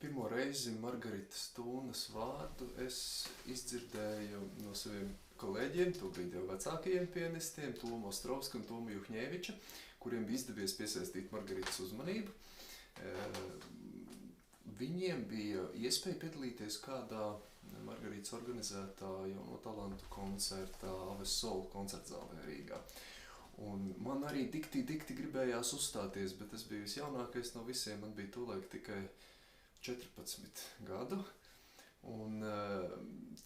Pirmo reizi Margaritas Tūnas vārdu es izdzirdēju no saviem kolēģiem, tobrīd jau vecākajiem pianistiem, Tomu Ostrovsku un Tomu Juhņēviča, kuriem bija izdevies piesaistīt Margaritas uzmanību. Viņiem bija iespēja piedalīties kādā Margaritas organizētā jauno talantu koncertā Aves Sol koncertzālē Rīgā. Un man arī dikti gribējās uzstāties, bet es biju visjaunākais no visiem, man bija tolaik tikai 14 gadu, un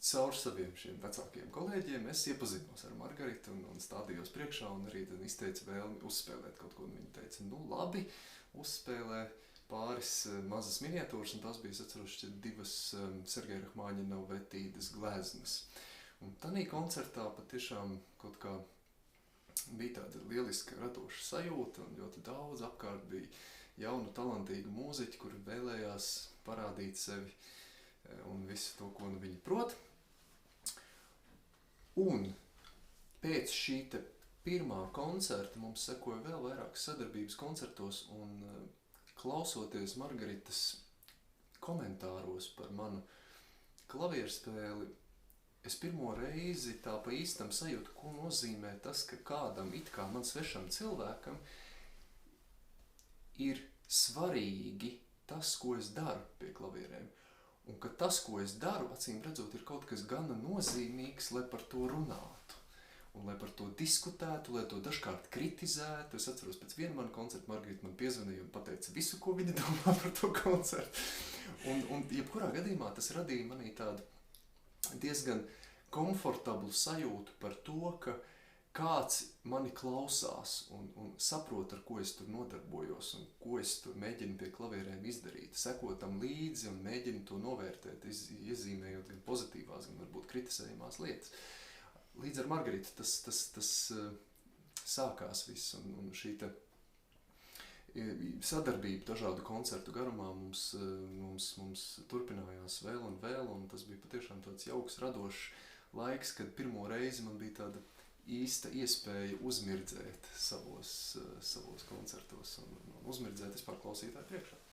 caur saviem šiem vecākiem kolēģiem es iepazinos ar Margaritu un stādījos priekšā un arī izteicu vēlmi uzspēlēt kaut ko, un viņi teica, nu labi, uzspēlē pāris mazas miniatūras, un tās bija, es atceros, divas Sergeja Rahmaņinova vetītas gleznas. Un tanī koncertā patiešām kaut kā bija tāda lieliska radoša sajūta, un ļoti daudz apkārt bija jaunu, talantīgu mūziķu, kuri vēlējās parādīt sevi un visu to, ko viņi prot. Un pēc šī pirmā koncerta mums sekoja vēl vairākas sadarbības koncertos, un klausoties Margaritas komentāros par manu klavierspēli, es pirmo reizi tā pa īstam sajūtu, ko nozīmē tas, ka kādam it kā man svešam cilvēkam ir svarīgi tas, ko es daru pie klavierēm. Un ka tas, ko es daru, acīm redzot, ir kaut kas gana nozīmīgs, lai par to runātu. Un lai par to diskutētu, lai to dažkārt kritizētu. Es atceros, pēc viena mana koncerta Margarita man piezvanīja un pateica visu, ko viņa domā par to koncertu. Un jebkurā gadījumā tas radīja manī tādu diezgan komfortablu sajūtu par to, ka kāds mani klausās un saprot, ar ko es tur nodarbojos un ko es tur mēģinu pie klavierēm izdarīt, sekotam līdzi un mēģinu to novērtēt, iezīmējot gan pozitīvās, gan varbūt kritisējumās lietas. Līdz ar Margaritu tas sākās viss, un šī sadarbība dažādu koncertu garumā mums turpinājās vēl, un tas bija patiešām tāds jauks, radošs laiks, kad pirmo reizi man bija tāda īsta iespēja uzmirdzēt savos koncertos un uzmirdzēt vispār klausītāju priekšā.